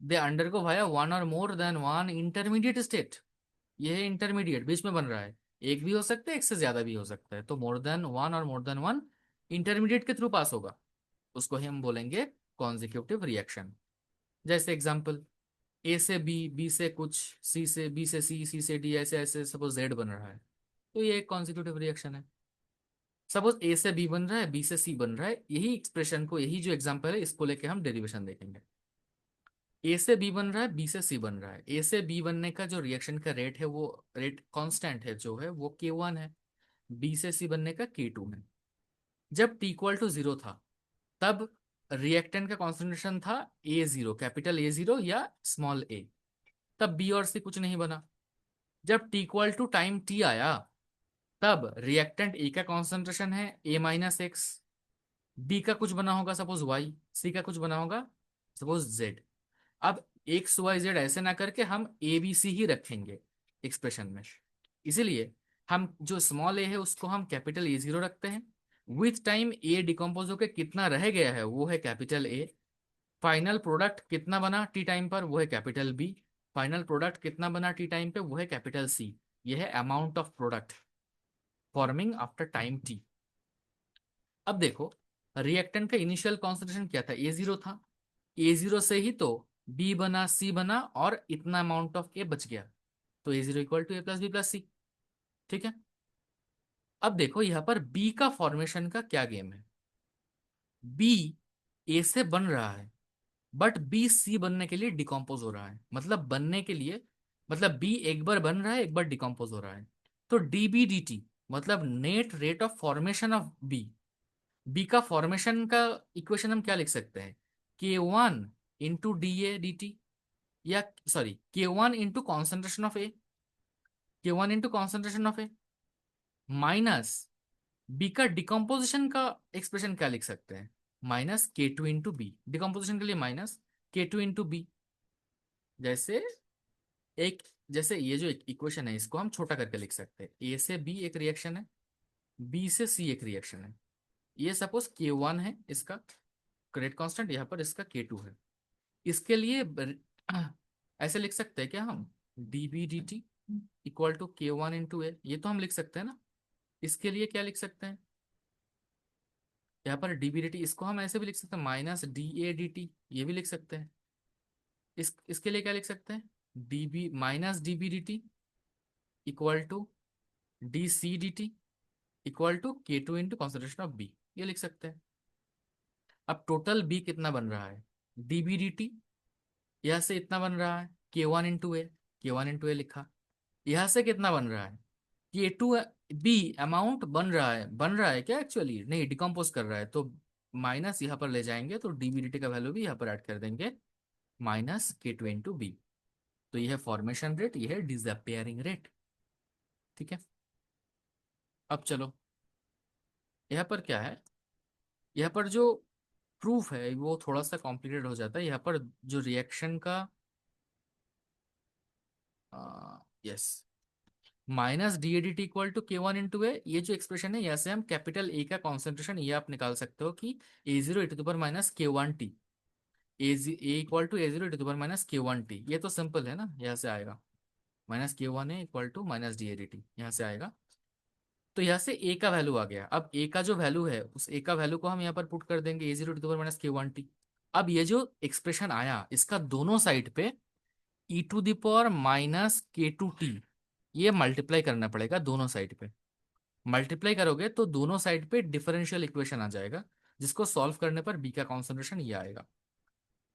दे अंडरगो वाया वन और more than one intermediate state. ये है इंटरमीडिएट, बीच में बन रहा है। एक भी हो सकता है, एक से ज्यादा भी हो सकता है, तो मोर देन वन और मोर देन वन इंटरमीडिएट के थ्रू पास होगा, उसको ही हम बोलेंगे कॉन्जिक्यूटिव रिएक्शन। जैसे एग्जांपल, ए से बी, बी से कुछ, सी से, बी से सी, सी से डी, ऐसे ऐसे सपोज जेड बन रहा है, तो ये एक कॉन्जिक्यूटिव रिएक्शन है। सपोज ए से बी बन रहा है, बी से सी बन रहा है, यही एक्सप्रेशन को, यही जो एग्जांपल है इसको लेके हम डेरिवेशन देखेंगे। ए से बी बन रहा है, बी से सी बन रहा है, ए से बी बनने का जो रिएक्शन का रेट है वो रेट कांस्टेंट है, जो है वो K1 है। बी से सी बनने का K2 है। जब T इक्वल टू जीरो था तब रिएक्टेंट का कॉन्सेंट्रेशन था A0, कैपिटल A0 या स्मॉल a, तब बी और सी कुछ नहीं बना। जब T equal to time T आया तब रिएक्टेंट ए का कॉन्सेंट्रेशन है A-X, बी का कुछ बना होगा सपोज Y, सी का कुछ बना होगा सपोज Z। अब एक्स वाई जेड ऐसे ना करके हम ए बी सी ही रखेंगे एक्सप्रेशन में, इसीलिए हम जो स्मॉल ए है उसको हम कैपिटल A0 रखते हैं। विथ टाइम ए डिकम्पोज होकर कितना रह गया है वो है कैपिटल ए। फाइनल प्रोडक्ट कितना बना टी टाइम पर वो है कैपिटल बी। फाइनल प्रोडक्ट कितना बना टी टाइम पे वो है कैपिटल सी। ये है amount of product forming after time T. अब देखो, रिएक्टेंट का इनिशियल कॉन्सेंट्रेशन क्या था, A0 था। A0 से ही तो बी बना, सी बना, और इतना अमाउंट ऑफ ए बच गया, तो A0 इक्वल टू A+B+C। ठीक है, अब देखो यहाँ पर बी का फॉर्मेशन का क्या गेम है। बी ए से बन रहा है, बट बी सी बनने के लिए डिकम्पोज हो रहा है, मतलब बनने के लिए, मतलब बी एक बार बन रहा है, एक बार डिकम्पोज हो रहा है। तो DB/dt मतलब net rate of formation of B. B का फॉर्मेशन का इक्वेशन हम क्या लिख सकते हैं, K1 × DA/dt, या sorry K1 × concentration of A minus B का डिकम्पोजिशन का एक्सप्रेशन क्या लिख सकते हैं, -K2 × B, डिकम्पोजिशन के लिए -K2 × B। जैसे एक, जैसे ये जो इक्वेशन है इसको हम छोटा करके लिख सकते हैं, ए से बी एक रिएक्शन है, बी से सी एक रिएक्शन है। ये सपोज K1 है इसका रेट कांस्टेंट, यहाँ पर इसका K2 है। इसके लिए ऐसे लिख सकते हैं क्या हम, DB/dt equal to K1 × A, ये तो हम लिख सकते हैं ना। इसके लिए क्या लिख सकते हैं, यहाँ पर DB/dt इसको हम ऐसे भी लिख सकते हैं -DA/dt, ये भी लिख सकते हैं। इसके लिए क्या लिख सकते हैं, DB/DB/dt equal to DC/dt equal to K2 × concentration of B, ये लिख सकते हैं। अब टोटल B कितना बन रहा है, DB/dt यहाँ से इतना बन रहा है K1 × A, K1 × A लिखा। यहाँ से कितना बन रहा है, K2 B अमाउंट बन रहा है क्या, एक्चुअली नहीं, डिकम्पोज कर रहा है, तो माइनस यहाँ पर ले जाएंगे तो DB/dt का वैल्यू भी यहाँ पर ऐड कर देंगे, -K2 × B। तो यह है फॉर्मेशन रेट, यह है डिसअपियरिंग रेट। ठीक है, अब चलो यहाँ पर क्या है, यहाँ पर जो प्रूफ है वो थोड़ा सा कॉम्प्लिकेटेड हो जाता है। यहाँ पर जो रिएक्शन का, yes, -DA/dt equal to K1 × A, ये जो एक्सप्रेशन है यहाँ से हम कैपिटल ए का कॉन्सेंट्रेशन ये आप निकाल सकते हो कि A0 e⁻k1t, A equal to A0 e⁻k1t, ये तो सिंपल है ना, यहाँ से आएगा -K1A इक्वल टू -DA/dt, यहाँ से आएगा। तो यहाँ से ए का वैल्यू आ गया। अब ए का जो वैल्यू है उस ए का वैल्यू को हम यहाँ पर पुट कर देंगे A0 e⁻k1t। अब ये जो एक्सप्रेशन आया इसका दोनों साइड पे e⁻k2t, ये मल्टीप्लाई करना पड़ेगा दोनों साइड पे। मल्टीप्लाई करोगे तो दोनों साइड पे डिफरेंशियल इक्वेशन आ जाएगा, जिसको सॉल्व करने पर बी का कॉन्सेंट्रेशन ये आएगा।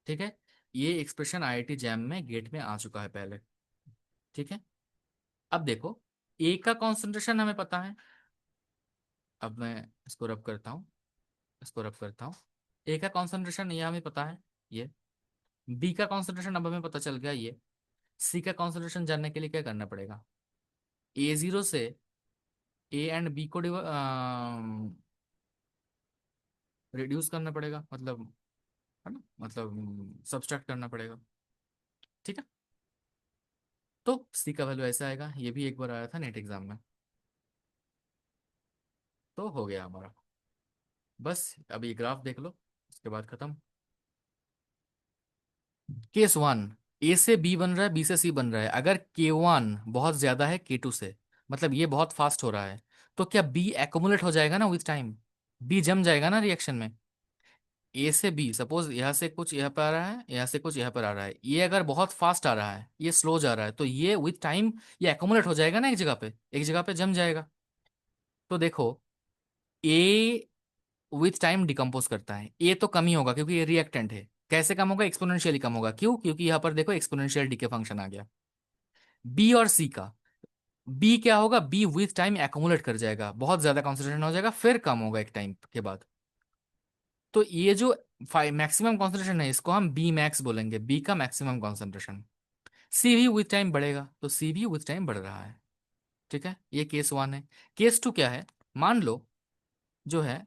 ठीक है, ये एक्सप्रेशन आईआईटी जैम में गेट में आ चुका है पहले। ठीक है, अब देखो, ए का कॉन्सेंट्रेशन हमें पता है। अब मैं इसको रब करता हूँ, इसको रब करता हूँ। ए का कॉन्सेंट्रेशन ये हमें पता है, ये। बी का कॉन्सेंट्रेशन अब हमें पता चल गया, ये। सी का कॉन्सेंट्रेशन जानने के लिए क्या करना पड़ेगा? A0 से ए एंड बी को रिड्यूस करना पड़ेगा, मतलब, है ना, मतलब सब्सट्रैक्ट करना पड़ेगा। ठीक है, तो सी का वैल्यू ऐसा आएगा। ये भी एक बार आया था नेट एग्जाम में। तो हो गया हमारा। बस अब ये ग्राफ देख लो, उसके बाद खत्म। केस वन, ए से बी बन रहा है, बी से सी बन रहा है। अगर K1 बहुत ज्यादा है K2 से, मतलब ये बहुत फास्ट हो रहा है, तो क्या बी एक्यूमुलेट हो जाएगा ना विथ टाइम? बी जम जाएगा ना रिएक्शन में। ए से बी, सपोज यहाँ से कुछ यहाँ पर आ रहा है, यहाँ से कुछ यहाँ पर आ रहा है, ये अगर बहुत फास्ट आ रहा है, ये स्लो जा रहा है, तो ये विथ टाइम ये एक्यूमुलेट हो जाएगा ना एक जगह पे, एक जगह पे जम जाएगा। तो देखो, ए विथ टाइम डिकम्पोज करता है। ए तो कम ही होगा क्योंकि ये रिएक्टेंट है। कैसे कम होगा? एक्सपोनेंशियली कम होगा। क्यों? क्योंकि यहाँ पर देखो एक्सपोनेंशियल डीके फंक्शन आ गया। बी और सी का, बी क्या होगा? बी विथ टाइम एक्यूमुलेट कर जाएगा, बहुत ज्यादा कॉन्सेंट्रेशन हो जाएगा, फिर कम होगा एक टाइम के बाद। तो ये जो मैक्सिमम कॉन्सेंट्रेशन है, इसको हम बी मैक्स बोलेंगे, बी का मैक्सिमम कॉन्सेंट्रेशन। सी भी विथ टाइम बढ़ेगा, तो सी भी विथ टाइम बढ़ रहा है। ठीक है, ये केस वन है। केस टू क्या है? मान लो, जो है,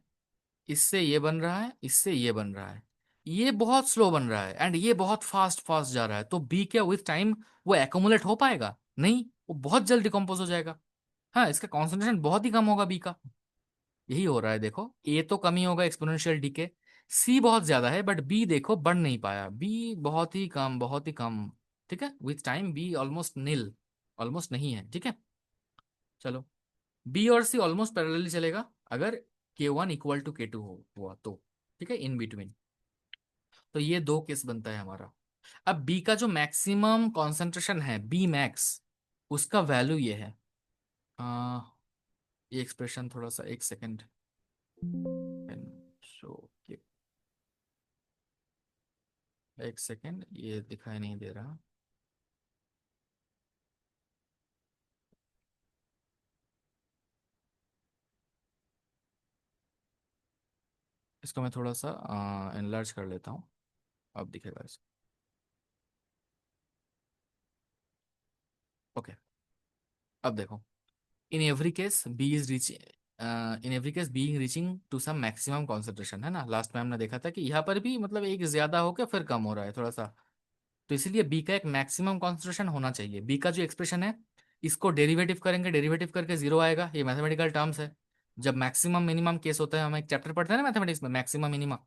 इससे ये बन रहा है, इससे ये बन रहा है, ये बहुत स्लो बन रहा है एंड ये बहुत फास्ट फास्ट जा रहा है, तो बी क्या विथ टाइम वो एक्यूमुलेट हो पाएगा? नहीं, वो बहुत जल्द डिकम्पोज हो जाएगा। हाँ, इसका कॉन्सेंट्रेशन बहुत ही कम होगा बी का। यही हो रहा है, देखो, ए तो कम ही होगा एक्सपोनेंशियल डीके, सी बहुत ज्यादा है, बट बी देखो बढ़ नहीं पाया, बी बहुत ही कम, बहुत ही कम। ठीक है, with time B almost nil, almost नहीं है। ठीक है, चलो, बी और सी ऑलमोस्ट पैरेलली चलेगा अगर K1 इक्वल टू K2 हो हुआ तो। ठीक है, इन बिटवीन। तो ये दो केस बनता है हमारा। अब बी का जो मैक्सिमम कॉन्सेंट्रेशन है, बी मैक्स, उसका वैल्यू ये है। आ, ये एक्सप्रेशन थोड़ा सा, एक सेकेंड। शो, एक सेकेंड, ये दिखाई नहीं दे रहा। इसको मैं थोड़ा सा एनलार्ज कर लेता हूँ, अब दिखेगा इसको। ओके, अब देखो, in every case B is reaching, in every case B reaching to some maximum concentration, है ना। लास्ट में हमने देखा था कि यहाँ पर भी मतलब एक ज्यादा होकर फिर कम हो रहा है थोड़ा सा। तो इसीलिए बी का एक मैक्सिमम कॉन्सेंट्रेशन होना चाहिए। बी का जो एक्सप्रेशन है, इसको डेरिवेटिव करेंगे, डेरिवेटिव करके जीरो आएगा। ये मैथमेटिकल टर्म्स है। जब मैक्सिमम मिनिमम केस होता है, हम एक चैप्टर पढ़ते हैं ना मैथमेटिक्स में, मैक्सिमम मिनिमम।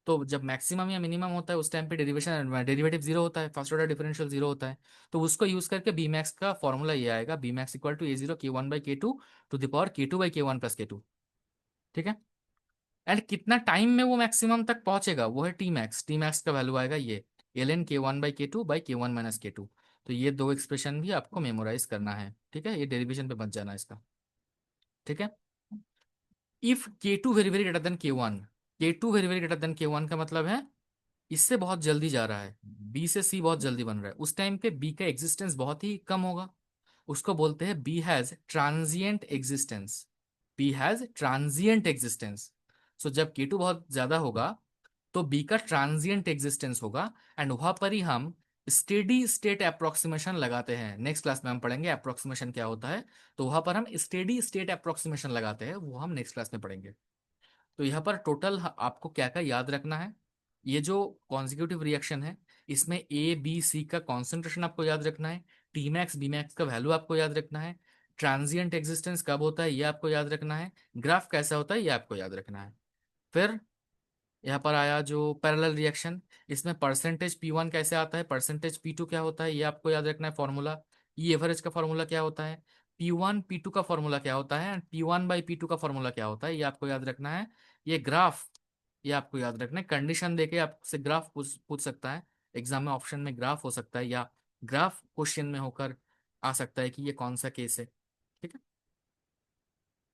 तो जब मैक्सिमम या मिनिमम होता है, उस टाइम पे डेरिवेशन डेरिवेटिव जीरो होता है, फर्स्ट ऑर्डर डिफरेंशियल जीरो होता है। तो उसको यूज करके बी मैक्स का फॉर्मूला ये आएगा, B max equal to A0 K1/K2 to the power K2/K1 + K2। ठीक है, एंड कितना टाइम में वो मैक्सिमम तक पहुंचेगा, वो है टी मैक्स। टी मैक्स का वैल्यू आएगा ये, ln K1/K2/K1 - K2। तो ये दो एक्सप्रेशन भी आपको मेमोराइज करना है। ठीक है, ये डेरिवेशन पे मत जाना इसका। ठीक है, if K2 very very greater than K1, K2 very very greater than K1 का मतलब है इससे बहुत जल्दी जा रहा है, बी से सी बहुत जल्दी बन रहा है, उस टाइम पे बी का एग्जिस्टेंस बहुत ही कम होगा। उसको बोलते हैं B has transient existence. B has transient existence. So जब K2 बहुत ज्यादा होगा, तो बी का ट्रांजिएंट एग्जिस्टेंस होगा, एंड वहां पर ही हम स्टेडी स्टेट अप्रोक्सीमेशन लगाते हैं। नेक्स्ट क्लास में हम पढ़ेंगे अप्रोक्सीमेशन क्या होता है। तो वहां पर हम स्टेडी स्टेट अप्रोक्सीमेशन लगाते हैं, वो हम नेक्स्ट क्लास में पढ़ेंगे। तो यहाँ पर टोटल आपको क्या क्या याद रखना है? ये जो कॉन्जिक्यूटिव रिएक्शन है, इसमें ए बी सी का कॉन्सेंट्रेशन आपको याद रखना है, टी मैक्स बी मैक्स का वैल्यू आपको याद रखना है, ट्रांजिएंट एग्जिस्टेंस कब होता है ये आपको याद रखना है, ग्राफ कैसा होता है ये आपको याद रखना है। फिर यहाँ पर आया जो पैरेलल रिएक्शन, इसमें परसेंटेज P1 कैसे आता है, परसेंटेज P2 क्या होता है, ये आपको याद रखना है फॉर्मूला। ई एवरेज का फॉर्मूला क्या होता है, P1 P2 का फॉर्मूला क्या होता है, एंड P1/P2 का फॉर्मूला क्या होता है, ये आपको याद रखना है। ये ग्राफ, ये आपको याद रखना है। कंडीशन देके आपसे ग्राफ पूछ पूछ सकता है एग्जाम में, ऑप्शन में ग्राफ हो सकता है, या ग्राफ क्वेश्चन में होकर आ सकता है कि ये कौन सा केस है। ठीक है,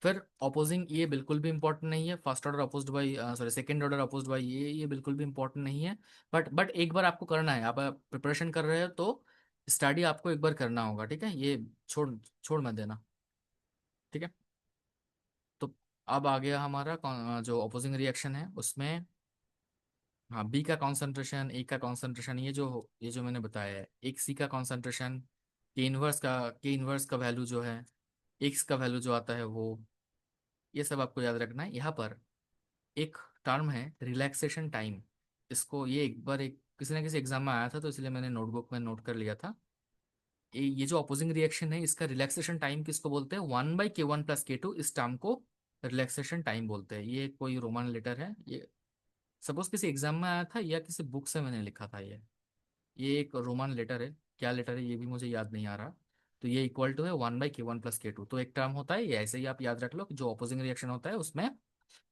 फिर अपोजिंग ये बिल्कुल भी इंपॉर्टेंट नहीं है, first order opposed by, sorry second order opposed by ये बिल्कुल भी इंपॉर्टेंट नहीं है। बट एक बार आपको करना है, आप प्रिपरेशन कर रहे हो तो स्टडी आपको एक बार करना होगा, ठीक है, ये छोड़ छोड़ मत देना, ठीक है। तो अब आ गया हमारा जो अपोजिंग रिएक्शन है उसमें, हाँ, बी का कॉन्सेंट्रेशन, ए का कॉन्सेंट्रेशन, ये जो मैंने बताया है, एक सी का कॉन्सेंट्रेशन, के इनवर्स का वैल्यू जो है, एक्स का वैल्यू जो आता है वो, ये सब आपको याद रखना है। यहाँ पर एक टर्म है रिलैक्सेशन टाइम, इसको ये एक बार एक किसी ना किसी एग्जाम में आया था तो इसलिए मैंने नोटबुक में नोट कर लिया था। ये जो अपोजिंग रिएक्शन है इसका रिलैक्सेशन टाइम किसको बोलते हैं, 1/k1 + k2, इस टर्म को रिलैक्सेशन टाइम बोलते हैं। ये कोई रोमन लेटर है, ये सपोज किसी एग्जाम में आया था या किसी बुक से मैंने लिखा था ये एक रोमन लेटर है, क्या लेटर है ये भी मुझे याद नहीं आ रहा। तो ये इक्वल टू है 1/k1 + k2, तो एक टर्म होता है ये, ऐसे ही आप याद रख लो कि जो अपोजिंग रिएक्शन होता है उसमें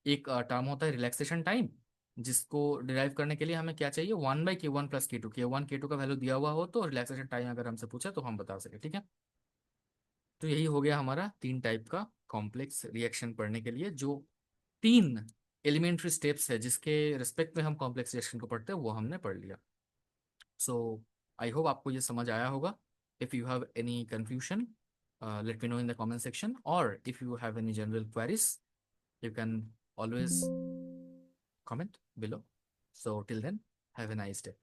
एक टर्म होता है रिलैक्सेशन टाइम, जिसको डिराइव करने के लिए हमें क्या चाहिए, 1/k1 + k2, k1 k2 का वैल्यू दिया हुआ हो तो रिलैक्सेशन टाइम अगर हमसे पूछे तो हम बता सके, ठीक है। तो यही हो गया हमारा 3 टाइप का कॉम्प्लेक्स रिएक्शन पढ़ने के लिए, जो 3 एलिमेंट्री स्टेप्स है जिसके रिस्पेक्ट में हम कॉम्प्लेक्स रिएक्शन को पढ़ते हैं वो हमने पढ़ लिया। सो आई होप आपको ये समझ आया होगा। If you have any confusion, let me know in the comment section, or if you have any general queries you can always comment below. So till then, have a nice day.